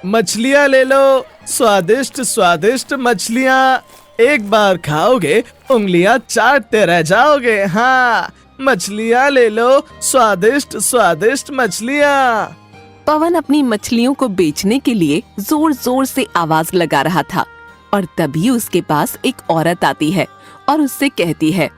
मछलियाँ ले लो, स्वादिष्ट स्वादिष्ट मछलियाँ। एक बार खाओगे उंगलियाँ चाटते रह जाओगे। हाँ, मछलियाँ ले लो, स्वादिष्ट स्वादिष्ट मछलियाँ। पवन अपनी मछलियों को बेचने के लिए जोर जोर से आवाज लगा रहा था और तभी उसके पास एक औरत आती है और उससे कहती है,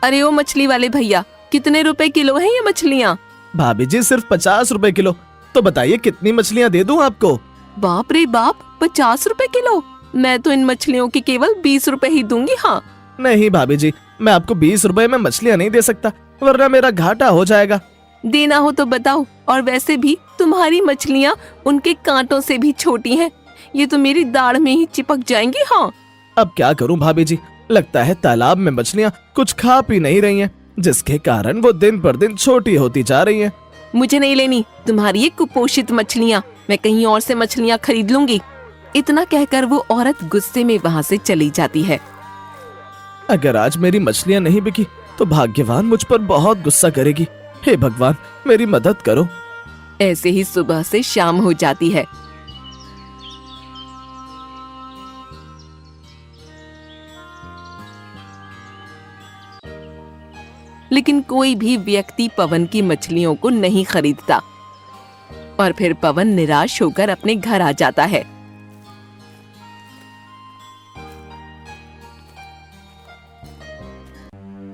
अरे ओ मछली वाले भैया, कितने रुपए किलो है ये मछलियाँ? भाभी जी सिर्फ 50 रुपए किलो। तो बताइए कितनी मछलियाँ दे दूं आपको? बाप रे बाप, 50 रुपए किलो? मैं तो इन मछलियों की केवल 20 रुपए ही दूंगी। हाँ नहीं भाभी जी, मैं आपको 20 रुपए में मछलियाँ नहीं दे सकता, वरना मेरा घाटा हो जाएगा। देना हो तो बताओ, और वैसे भी तुम्हारी मछलियाँ उनके कांटों से भी छोटी हैं, ये तो मेरी दाढ़ में ही चिपक जाएंगी। हाँ अब क्या करूं भाभी जी, लगता है तालाब में मछलियाँ कुछ खा पी नहीं रही हैं, जिसके कारण वो दिन पर दिन छोटी होती जा रही हैं। मुझे नहीं लेनी तुम्हारी ये कुपोषित मछलियाँ, मैं कहीं और से मछलियाँ खरीद लूंगी। इतना कहकर वो औरत गुस्से में वहाँ से चली जाती है। अगर आज मेरी मछलियाँ नहीं बिकी तो भाग्यवान मुझ पर बहुत गुस्सा करेगी। हे भगवान, मेरी मदद करो। ऐसे ही सुबह से शाम हो जाती है। लेकिन कोई भी व्यक्ति पवन की मछलियों को नहीं खरीदता और फिर पवन निराश होकर अपने घर आ जाता है।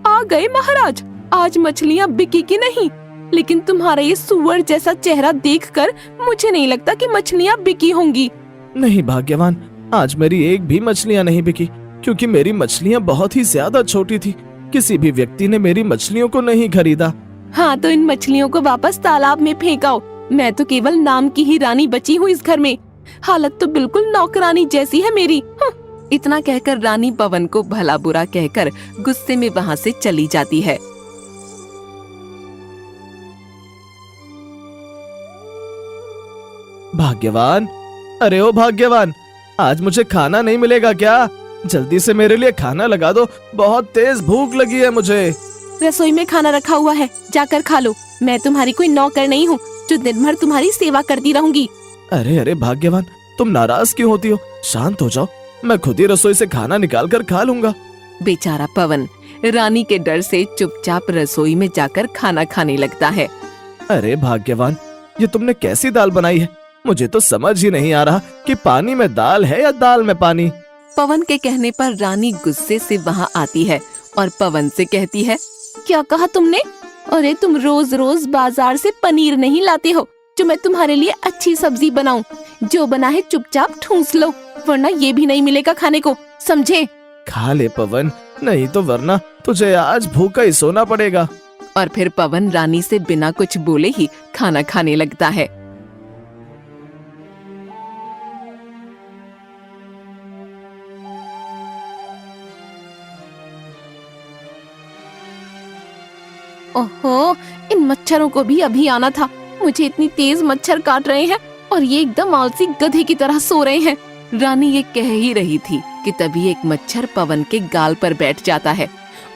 आ गए महाराज, आज मछलियाँ बिकी कि नहीं? लेकिन तुम्हारा ये सुअर जैसा चेहरा देखकर मुझे नहीं लगता कि मछलियाँ बिकी होंगी। नहीं भाग्यवान, आज मेरी एक भी मछलियाँ नहीं बिकी, क्योंकि मेरी मछलियाँ बहुत ही ज्यादा छोटी थी। किसी भी व्यक्ति ने मेरी मछलियों को नहीं खरीदा। हाँ तो इन मछलियों को वापस तालाब में फेंकाओ। मैं तो केवल नाम की ही रानी बची हूँ इस घर में। हालत तो बिल्कुल नौकरानी जैसी है मेरी। इतना कहकर रानी पवन को भला बुरा कहकर गुस्से में वहाँ से चली जाती है। भाग्यवान, अरे ओ भाग्यवान, आज मुझे खाना नहीं मिलेगा क्या? जल्दी से मेरे लिए खाना लगा दो, बहुत तेज भूख लगी है मुझे। रसोई में खाना रखा हुआ है, जाकर खा लो। मैं तुम्हारी कोई नौकर नहीं हूँ जो दिन भर तुम्हारी सेवा करती रहूंगी। अरे अरे भाग्यवान, तुम नाराज क्यों होती हो? शांत हो जाओ, मैं खुद ही रसोई से खाना निकाल कर खा लूंगा। बेचारा पवन रानी के डर से चुपचाप रसोई में जाकर खाना खाने लगता है। अरे भाग्यवान, ये तुमने कैसी दाल बनाई है? मुझे तो समझ ही नहीं आ रहा कि पानी में दाल है या दाल में पानी। पवन के कहने पर रानी गुस्से से वहाँ आती है और पवन से कहती है, क्या कहा तुमने? अरे तुम रोज रोज बाजार से पनीर नहीं लाते हो जो मैं तुम्हारे लिए अच्छी सब्जी बनाऊं। जो बना है चुपचाप ठूंस लो, वरना ये भी नहीं मिलेगा खाने को, समझे? खा ले पवन, नहीं तो वरना तुझे आज भूखा ही सोना पड़ेगा। और फिर पवन रानी से बिना कुछ बोले ही खाना खाने लगता है। ओहो, इन मच्छरों को भी अभी आना था। मुझे इतनी तेज मच्छर काट रहे हैं और ये एकदम आलसी गधे की तरह सो रहे हैं। रानी ये कह ही रही थी कि तभी एक मच्छर पवन के गाल पर बैठ जाता है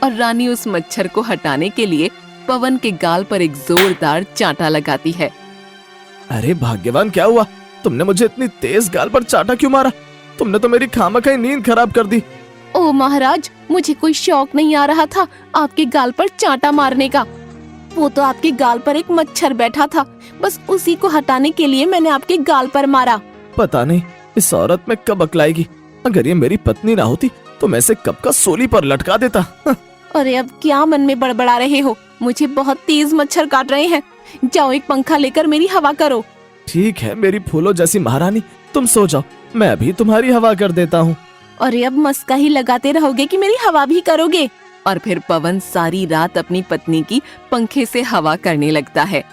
और रानी उस मच्छर को हटाने के लिए पवन के गाल पर एक जोरदार चांटा लगाती है। अरे भाग्यवान, क्या हुआ? तुमने मुझे इतनी तेज गाल पर चांटा क्यों मारा? तुमने तो मेरी खामखा नींद खराब कर दी। ओ महाराज, मुझे कोई शौक नहीं आ रहा था आपके गाल पर चांटा मारने का। वो तो आपके गाल पर एक मच्छर बैठा था, बस उसी को हटाने के लिए मैंने आपके गाल पर मारा। पता नहीं इस औरत में कब अकल आएगी। अगर ये मेरी पत्नी ना होती तो मैं इसे कब का सूली पर लटका देता। अरे अब क्या मन में बड़बड़ा रहे हो? मुझे बहुत तेज मच्छर काट रहे हैं। जाओ एक पंखा लेकर मेरी हवा करो। ठीक है मेरी फूलों जैसी महारानी, तुम सो जाओ, मैं अभी तुम्हारी हवा कर देता हूँ। अरे अब मस्का ही लगाते रहोगे कि मेरी हवा भी करोगे? और फिर पवन सारी रात अपनी पत्नी की पंखे से हवा करने लगता है।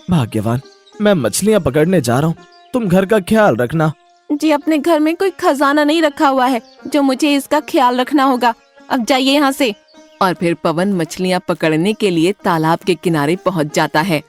भाग्यवान, मैं मछलियाँ पकड़ने जा रहा हूँ, तुम घर का ख्याल रखना। जी, अपने घर में कोई खजाना नहीं रखा हुआ है जो मुझे इसका ख्याल रखना होगा। अब जाइए यहाँ से। और फिर पवन मछलियाँ पकड़ने के लिए तालाब के किनारे पहुँच जाता है।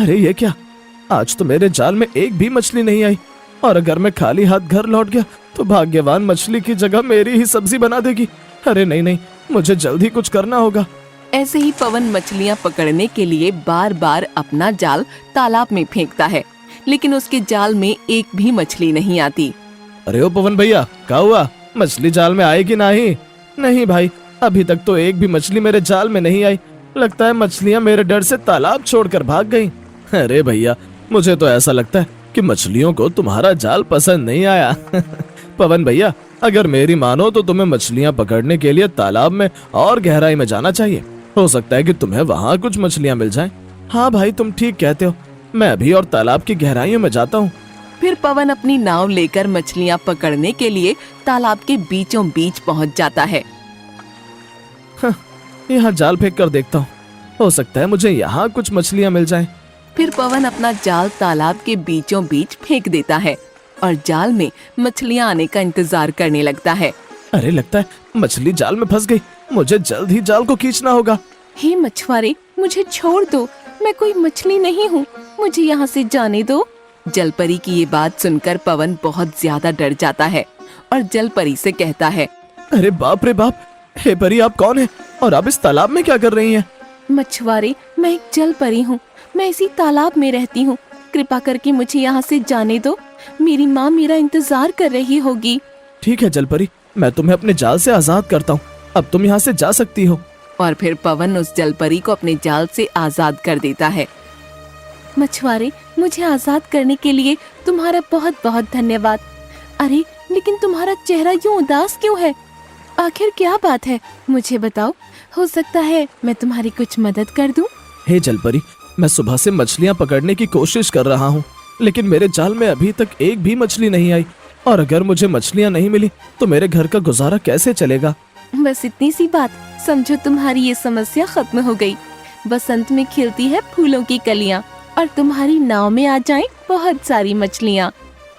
अरे ये क्या, आज तो मेरे जाल में एक भी मछली नहीं आई, और अगर मैं खाली हाथ घर लौट गया तो भाग्यवान मछली की जगह मेरी ही सब्जी बना देगी। अरे नहीं नहीं, मुझे जल्दी कुछ करना होगा। ऐसे ही पवन मछलियाँ पकड़ने के लिए बार बार अपना जाल तालाब में फेंकता है, लेकिन उसके जाल में एक भी मछली नहीं आती। अरे ओ पवन भैया, क्या हुआ? मछली जाल में आएगी नहीं? नहीं भाई, अभी तक तो एक भी मछली मेरे जाल में नहीं आई। लगता है मछलियाँ मेरे डर से तालाब छोड़कर भाग गईं। अरे भैया, मुझे तो ऐसा लगता है कि मछलियों को तुम्हारा जाल पसंद नहीं आया। पवन भैया, अगर मेरी मानो तो तुम्हें मछलियाँ पकड़ने के लिए तालाब में और गहराई में जाना चाहिए। हो सकता है कि तुम्हें वहाँ कुछ मछलियाँ मिल जाएं। हाँ भाई, तुम ठीक कहते हो, मैं अभी और तालाब की गहराइयों में जाता हूँ। फिर पवन अपनी नाव लेकर मछलियाँ पकड़ने के लिए तालाब के बीचों बीच पहुँच जाता है। यहाँ जाल फेंक कर देखता हूँ, हो सकता है मुझे यहाँ कुछ मछलियाँ मिल जाएं। फिर पवन अपना जाल तालाब के बीचों बीच फेंक देता है और जाल में मछलियाँ आने का इंतजार करने लगता है। अरे लगता है मछली जाल में फंस गई, मुझे जल्द ही जाल को खींचना होगा। हे मछुआरे, मुझे छोड़ दो, मैं कोई मछली नहीं हूँ, मुझे यहाँ से जाने दो। जलपरी की ये बात सुनकर पवन बहुत ज्यादा डर जाता है और जलपरी से कहता है, अरे बाप रे बाप, हे परी, आप कौन है और आप इस तालाब में क्या कर रही हैं? मछुआरे, मैं एक जलपरी हूँ, मैं इसी तालाब में रहती हूँ, कृपा करके मुझे यहाँ से जाने दो, मेरी माँ मेरा इंतजार कर रही होगी। ठीक है जलपरी, मैं तुम्हें अपने जाल से आजाद करता हूँ, अब तुम यहाँ से जा सकती हो। और फिर पवन उस जलपरी को अपने जाल से आजाद कर देता है। मछुआरे, मुझे आजाद करने के लिए तुम्हारा बहुत बहुत धन्यवाद। अरे लेकिन तुम्हारा चेहरा यूं उदास क्यों है? आखिर क्या बात है, मुझे बताओ, हो सकता है मैं तुम्हारी कुछ मदद कर दूं। हे जलपरी, मैं सुबह से मछलियाँ पकड़ने की कोशिश कर रहा हूँ, लेकिन मेरे जाल में अभी तक एक भी मछली नहीं आई, और अगर मुझे मछलियाँ नहीं मिली तो मेरे घर का गुजारा कैसे चलेगा? बस इतनी सी बात, समझो तुम्हारी ये समस्या खत्म हो गई। बसंत में खिलती है फूलों की कलियां और तुम्हारी नाव में आ जाएं बहुत सारी मछलियाँ।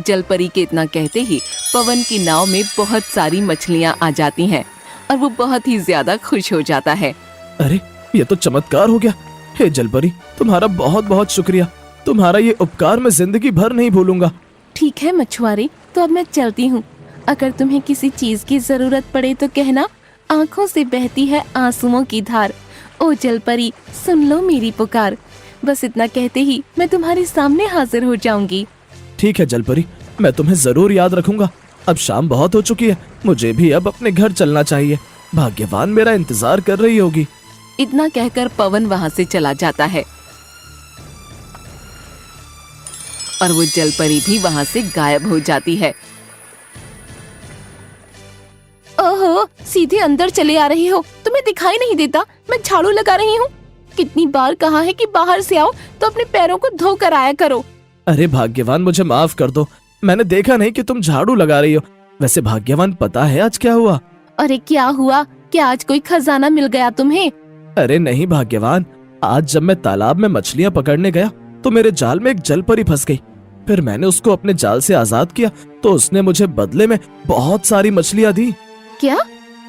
जलपरी के इतना कहते ही पवन की नाव में बहुत सारी मछलियाँ आ जाती हैं और वो बहुत ही ज्यादा खुश हो जाता है। अरे ये तो चमत्कार हो गया। हे जलपरी, तुम्हारा बहुत बहुत शुक्रिया, तुम्हारा ये उपकार मैं जिंदगी भर नहीं भूलूंगा। ठीक है मछुआरे, तो अब मैं चलती हूँ। अगर तुम्हें किसी चीज की जरूरत पड़े तो कहना, आँखों से बहती है आंसुओं की धार। ओ जलपरी, सुन लो मेरी पुकार। बस इतना कहते ही मैं तुम्हारे सामने हाजिर हो जाऊंगी। ठीक है जलपरी, मैं तुम्हें जरूर याद रखूंगा। अब शाम बहुत हो चुकी है, मुझे भी अब अपने घर चलना चाहिए, भाग्यवान मेरा इंतजार कर रही होगी। इतना कहकर पवन वहाँ से चला जाता है और वो जलपरी भी वहाँ से गायब हो जाती है। ओहो, सीधे अंदर चले आ रही हो, तुम्हें दिखाई नहीं देता मैं झाड़ू लगा रही हूँ? कितनी बार कहा है कि बाहर से आओ तो अपने पैरों को धो कर आया करो। अरे भाग्यवान, मुझे माफ कर दो, मैंने देखा नहीं कि तुम झाड़ू लगा रही हो। वैसे भाग्यवान, पता है आज क्या हुआ? अरे क्या हुआ? क्या आज कोई खजाना मिल गया तुम्हें? अरे नहीं भाग्यवान, आज जब मैं तालाब में मछलियाँ पकड़ने गया तो मेरे जाल में एक जलपरी फंस गई। फिर मैंने उसको अपने जाल से आजाद किया तो उसने मुझे बदले में बहुत सारी मछलियाँ दी। क्या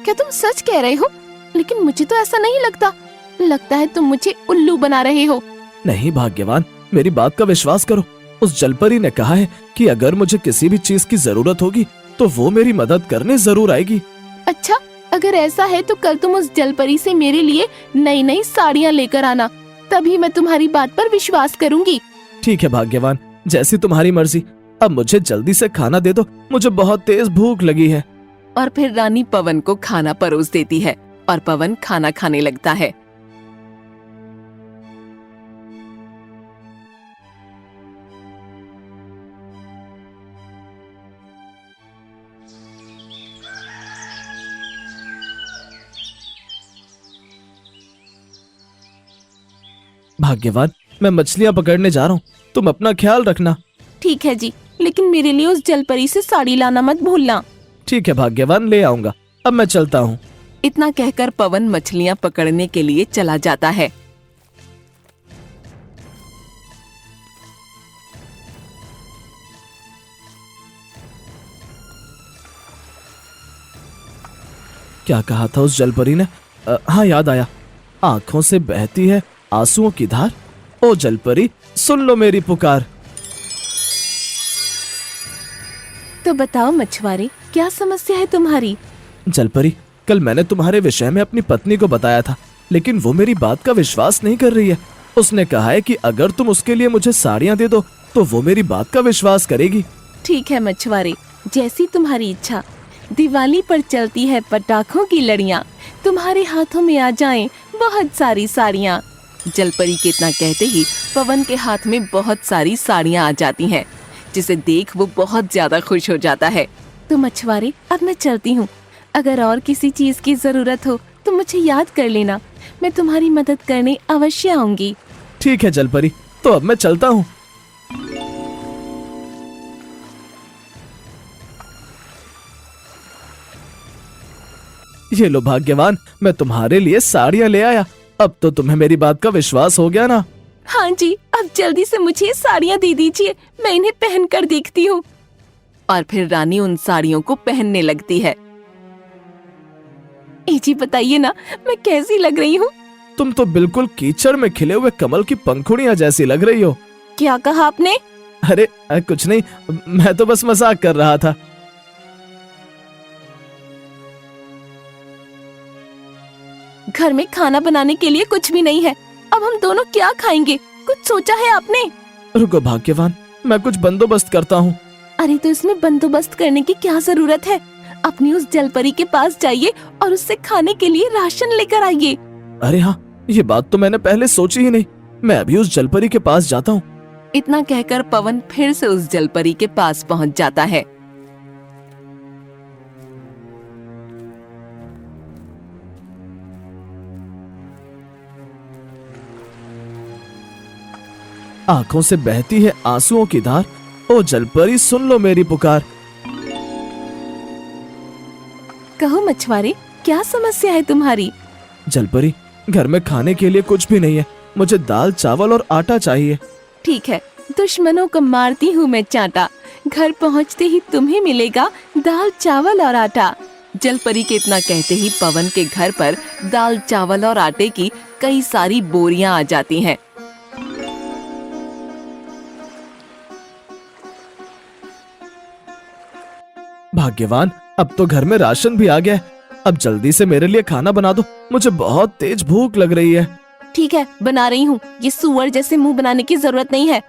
क्या तुम सच कह रहे हो? लेकिन मुझे तो ऐसा नहीं लगता, लगता है तुम मुझे उल्लू बना रहे हो। नहीं भाग्यवान, मेरी बात का विश्वास करो, उस जलपरी ने कहा है कि अगर मुझे किसी भी चीज की जरूरत होगी तो वो मेरी मदद करने जरूर आएगी। अच्छा, अगर ऐसा है तो कल तुम उस जलपरी से मेरे लिए नई नई साड़ियाँ लेकर आना, तभी मैं तुम्हारी बात पर विश्वास करूंगी। ठीक है भाग्यवान, जैसी तुम्हारी मर्जी। अब मुझे जल्दी से खाना दे दो, मुझे बहुत तेज भूख लगी है। और फिर रानी पवन को खाना परोस देती है और पवन खाना खाने लगता है। भाग्यवान, मैं मछलियाँ पकड़ने जा रहा हूँ, तुम अपना ख्याल रखना। ठीक है जी, लेकिन मेरे लिए उस जलपरी से साड़ी लाना मत भूलना। ठीक है भाग्यवान, ले आऊंगा। अब मैं चलता हूँ। इतना कहकर पवन मछलियाँ पकड़ने के लिए चला जाता है। क्या कहा था उस जलपरी ने? हाँ याद आया, आंखों से बहती है आंसुओं की धार, ओ जलपरी, सुन लो मेरी पुकार। तो बताओ मछुआरे, क्या समस्या है तुम्हारी? जलपरी, कल मैंने तुम्हारे विषय में अपनी पत्नी को बताया था, लेकिन वो मेरी बात का विश्वास नहीं कर रही है। उसने कहा है कि अगर तुम उसके लिए मुझे साड़ियाँ दे दो तो वो मेरी बात का विश्वास करेगी। ठीक है मछुआरे, जैसी तुम्हारी इच्छा। दिवाली पर चलती है पटाखों की लड़ियाँ, तुम्हारे हाथों में आ जाएं बहुत सारी साड़ियाँ। जलपरी के इतना कहते ही पवन के हाथ में बहुत सारी साड़ियाँ आ जाती हैं, जिसे देख वो बहुत ज्यादा खुश हो जाता है। तो मछुआरे, अब मैं चलती हूँ। अगर और किसी चीज की जरूरत हो तो मुझे याद कर लेना, मैं तुम्हारी मदद करने अवश्य आऊंगी। ठीक है जलपरी, तो अब मैं चलता हूँ। ये लो भाग्यवान, मैं तुम्हारे लिए साड़ियाँ ले आया। अब तो तुम्हें मेरी बात का विश्वास हो गया ना? हाँ जी, अब जल्दी से मुझे ये साड़ियाँ दे दीजिए, मैं इन्हें पहन कर देखती हूँ। और फिर रानी उन साड़ियों को पहनने लगती है। जी बताइए ना, मैं कैसी लग रही हूँ? तुम तो बिल्कुल कीचड़ में खिले हुए कमल की पंखुड़ियाँ जैसी लग रही हो। क्या कहा आपने? अरे कुछ नहीं, मैं तो बस मजाक कर रहा था। घर में खाना बनाने के लिए कुछ भी नहीं है, अब हम दोनों क्या खाएंगे? कुछ सोचा है आपने? रुको भाग्यवान, मैं कुछ बंदोबस्त करता हूँ। अरे तो इसमें बंदोबस्त करने की क्या जरूरत है? अपनी उस जलपरी के पास जाइए और उससे खाने के लिए राशन लेकर आइए। अरे हाँ, ये बात तो मैंने पहले सोची ही नहीं। मैं अभी उस जलपरी के पास जाता हूँ। इतना कहकर पवन फिर से उस जलपरी के पास पहुँच जाता है। आंखों से बहती है आंसुओं की धार, ओ जलपरी सुन लो मेरी पुकार। कहो मछुआरे, क्या समस्या है तुम्हारी? जलपरी, घर में खाने के लिए कुछ भी नहीं है, मुझे दाल चावल और आटा चाहिए। ठीक है, दुश्मनों को मारती हूँ मैं चांटा, घर पहुँचते ही तुम्हें मिलेगा दाल चावल और आटा। जलपरी के इतना कहते ही पवन के घर पर दाल चावल और आटे की कई सारी बोरियां आ जाती हैं। भाग्यवान, अब तो घर में राशन भी आ गया है। अब जल्दी से मेरे लिए खाना बना दो, मुझे बहुत तेज भूख लग रही है। ठीक है, बना रही हूँ। ये सुअर जैसे मुंह बनाने की जरूरत नहीं है।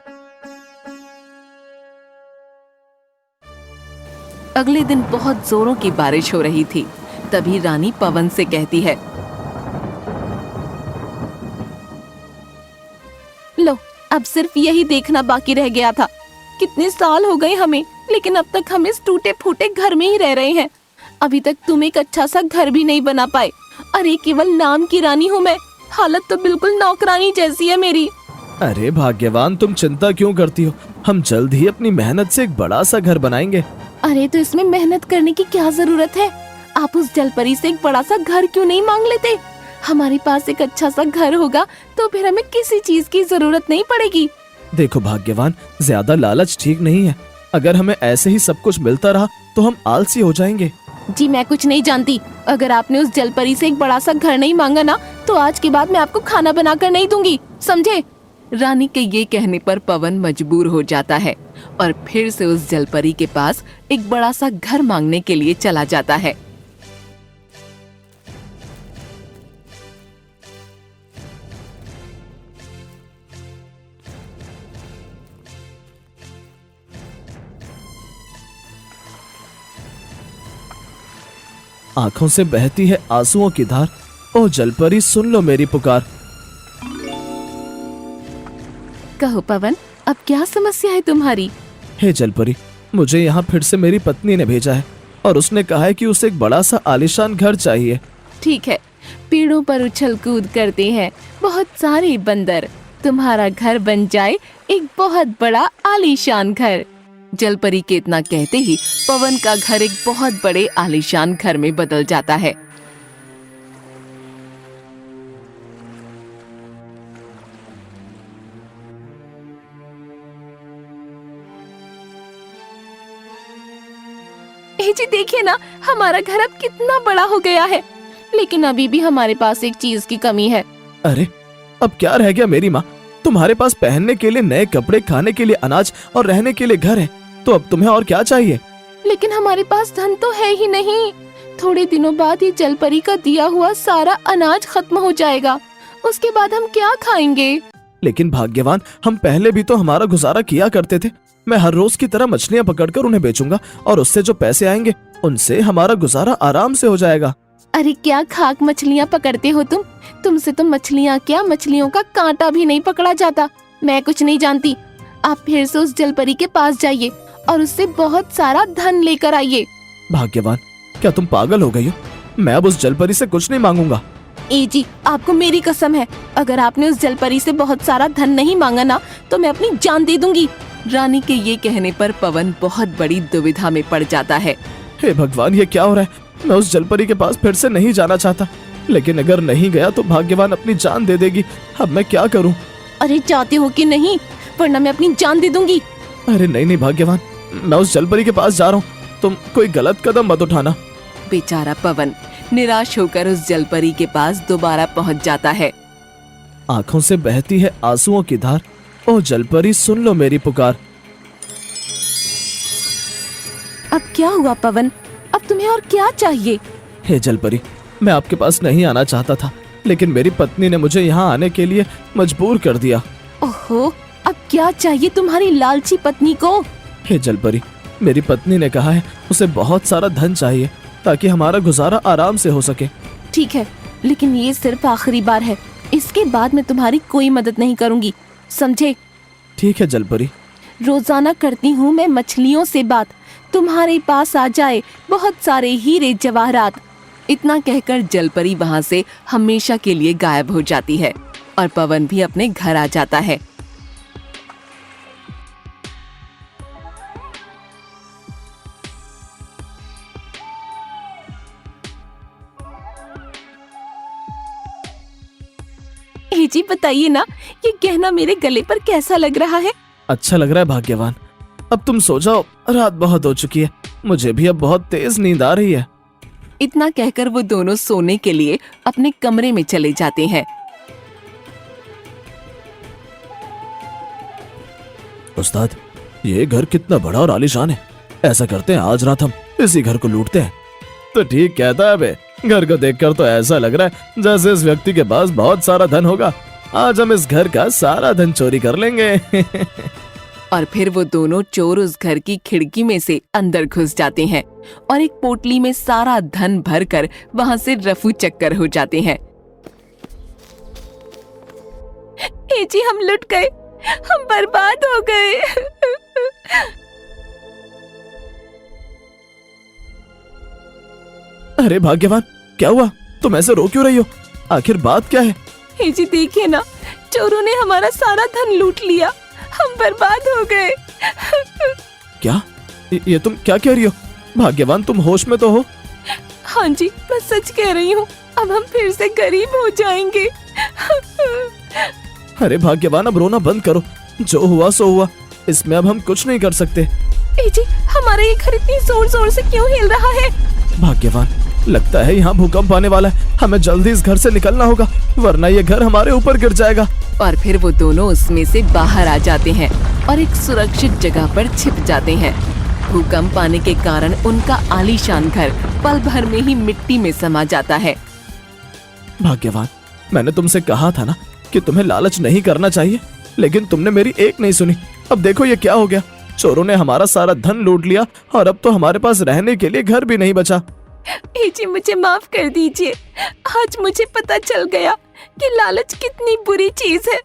अगले दिन बहुत जोरों की बारिश हो रही थी। तभी रानी पवन से कहती है, लो, अब सिर्फ यही देखना बाकी रह गया था। कितने साल हो गए हमें, लेकिन अब तक हम इस टूटे फूटे घर में ही रह रहे हैं। अभी तक तुम एक अच्छा सा घर भी नहीं बना पाए। अरे केवल नाम की रानी हूँ मैं, हालत तो बिल्कुल नौकरानी जैसी है मेरी। अरे भाग्यवान, तुम चिंता क्यों करती हो? हम जल्द ही अपनी मेहनत से एक बड़ा सा घर बनाएंगे। अरे तो इसमें मेहनत करने की क्या जरूरत है? आप उस जलपरी से एक बड़ा सा घर क्यों नहीं मांग लेते? हमारे पास एक अच्छा सा घर होगा तो फिर हमें किसी चीज की जरूरत नहीं पड़ेगी। देखो भाग्यवान, ज्यादा लालच ठीक नहीं है। अगर हमें ऐसे ही सब कुछ मिलता रहा तो हम आलसी हो जाएंगे। जी मैं कुछ नहीं जानती। अगर आपने उस जलपरी से एक बड़ा सा घर नहीं मांगा ना, तो आज के बाद मैं आपको खाना बनाकर नहीं दूंगी, समझे? रानी के ये कहने पर पवन मजबूर हो जाता है और फिर से उस जलपरी के पास एक बड़ा सा घर मांगने के लिए चला जाता है। आंखों से बहती है आंसुओं की धार, ओ जलपरी सुन लो मेरी पुकार। कहो पवन, अब क्या समस्या है तुम्हारी? हे जलपरी, मुझे यहाँ फिर से मेरी पत्नी ने भेजा है और उसने कहा है कि उसे एक बड़ा सा आलीशान घर चाहिए। ठीक है, पेड़ों पर उछल कूद करते हैं बहुत सारे बंदर, तुम्हारा घर बन जाए एक बहुत बड़ा आलीशान घर। जलपरी के इतना कहते ही पवन का घर एक बहुत बड़े आलीशान घर में बदल जाता है। जी देखिए ना, हमारा घर अब कितना बड़ा हो गया है, लेकिन अभी भी हमारे पास एक चीज की कमी है। अरे अब क्या रह गया मेरी माँ? तुम्हारे पास पहनने के लिए नए कपड़े, खाने के लिए अनाज और रहने के लिए घर है, तो अब तुम्हें और क्या चाहिए? लेकिन हमारे पास धन तो है ही नहीं। थोड़े दिनों बाद ये जलपरी का दिया हुआ सारा अनाज खत्म हो जाएगा। उसके बाद हम क्या खाएंगे? लेकिन भाग्यवान, हम पहले भी तो हमारा गुजारा किया करते थे। मैं हर रोज की तरह मछलियाँ पकड़कर उन्हें बेचूंगा और उससे जो पैसे आएंगे उनसे हमारा गुजारा आराम से हो जाएगा। अरे क्या खाक मछलियाँ पकड़ते हो तुम? तुमसे तो मछलियाँ क्या, मछलियों का कांटा भी नहीं पकड़ा जाता। मैं कुछ नहीं जानती। आप फिर से उस जलपरी के पास जाइए और उससे बहुत सारा धन लेकर आइए। भाग्यवान, क्या तुम पागल हो गई हो? मैं अब उस जलपरी से कुछ नहीं मांगूंगा। ए जी, आपको मेरी कसम है, अगर आपने उस जलपरी से बहुत सारा धन नहीं मांगा ना तो मैं अपनी जान दे दूंगी। रानी के ये कहने पर पवन बहुत बड़ी दुविधा में पड़ जाता है। हे भगवान, ये क्या हो रहा है? मैं उस जलपरी के पास फिर से नहीं जाना चाहता, लेकिन अगर नहीं गया तो भाग्यवान अपनी जान दे देगी। अब मैं क्या करूं? अरे जाते हो कि नहीं, वरना मैं अपनी जान दे दूंगी। अरे नहीं नहीं भाग्यवान, मैं उस जलपरी के पास जा रहा हूँ, तुम कोई गलत कदम मत उठाना। बेचारा पवन निराश होकर उस जलपरी के पास दोबारा पहुंच जाता है। आंखों से बहती है आंसुओं की धार, ओ जलपरी सुन लो मेरी पुकार। अब क्या हुआ पवन? अब तुम्हें और क्या चाहिए? हे जलपरी, मैं आपके पास नहीं आना चाहता था, लेकिन मेरी पत्नी ने मुझे यहाँ आने के लिए मजबूर कर दिया। ओहो, अब क्या चाहिए तुम्हारी लालची पत्नी को? हे जलपरी, मेरी पत्नी ने कहा है उसे बहुत सारा धन चाहिए ताकि हमारा गुजारा आराम से हो सके। ठीक है, लेकिन ये सिर्फ आखिरी बार है। इसके बाद मैं तुम्हारी कोई मदद नहीं करूंगी, समझे? ठीक है जलपरी। रोजाना करती हूँ मैं मछलियों से बात, तुम्हारे पास आ जाए बहुत सारे हीरे जवाहरात। इतना कहकर जलपरी वहाँ से हमेशा के लिए गायब हो जाती है और पवन भी अपने घर आ जाता है। ए जी बताइए ना, ये गहना मेरे गले पर कैसा लग रहा है? अच्छा लग रहा है भाग्यवान। अब तुम सो जाओ, रात बहुत हो चुकी है, मुझे भी अब बहुत तेज नींद आ रही है। इतना कहकर वो दोनों सोने के लिए अपने कमरे में चले जाते हैं। उस्ताद, ये घर कितना बड़ा और आलीशान है। ऐसा करते हैं, आज रात हम इसी घर को लूटते हैं। तो ठीक कहता है बे, घर को देखकर तो ऐसा लग रहा है जैसे इस व्यक्ति के पास बहुत सारा धन होगा। आज हम इस घर का सारा धन चोरी कर लेंगे। और फिर वो दोनों चोर उस घर की खिड़की में से अंदर घुस जाते हैं और एक पोटली में सारा धन भरकर वहाँ से रफू चक्कर हो जाते हैं। ए जी, हम लुट गए, हम बर्बाद हो गए। अरे भाग्यवान, क्या हुआ? तुम ऐसे रो क्यों रही हो? आखिर बात क्या है? ए जी देखिए ना, चोरों ने हमारा सारा धन लूट लिया, हम बर्बाद हो गए। क्या? ये तुम क्या कह रही हो? भाग्यवान, तुम होश में तो हो? हाँ जी, मैं सच कह रही हूँ, अब हम फिर से गरीब हो जाएंगे। अरे भाग्यवान, अब रोना बंद करो। जो हुआ सो हुआ, इसमें अब हम कुछ नहीं कर सकते। ए जी, हमारा ये घर इतनी जोर जोर से क्यों हिल रहा है? भाग्यवान, लगता है यहाँ भूकंप आने वाला है। हमें जल्दी इस घर से निकलना होगा, वरना ये घर हमारे ऊपर गिर जाएगा। और फिर वो दोनों उसमें से बाहर आ जाते हैं और एक सुरक्षित जगह पर छिप जाते हैं। भूकंप आने के कारण उनका आलीशान घर पल भर में ही मिट्टी में समा जाता है। भाग्यवान, मैंने तुमसे कहा था ना कि तुम्हें लालच नहीं करना चाहिए, लेकिन तुमने मेरी एक नहीं सुनी। अब देखो ये क्या हो गया। चोरों ने हमारा सारा धन लूट लिया और अब तो हमारे पास रहने के लिए घर भी नहीं बचा। ए जी, मुझे माफ कर दीजिए। आज मुझे पता चल गया कि लालच कितनी बुरी चीज है।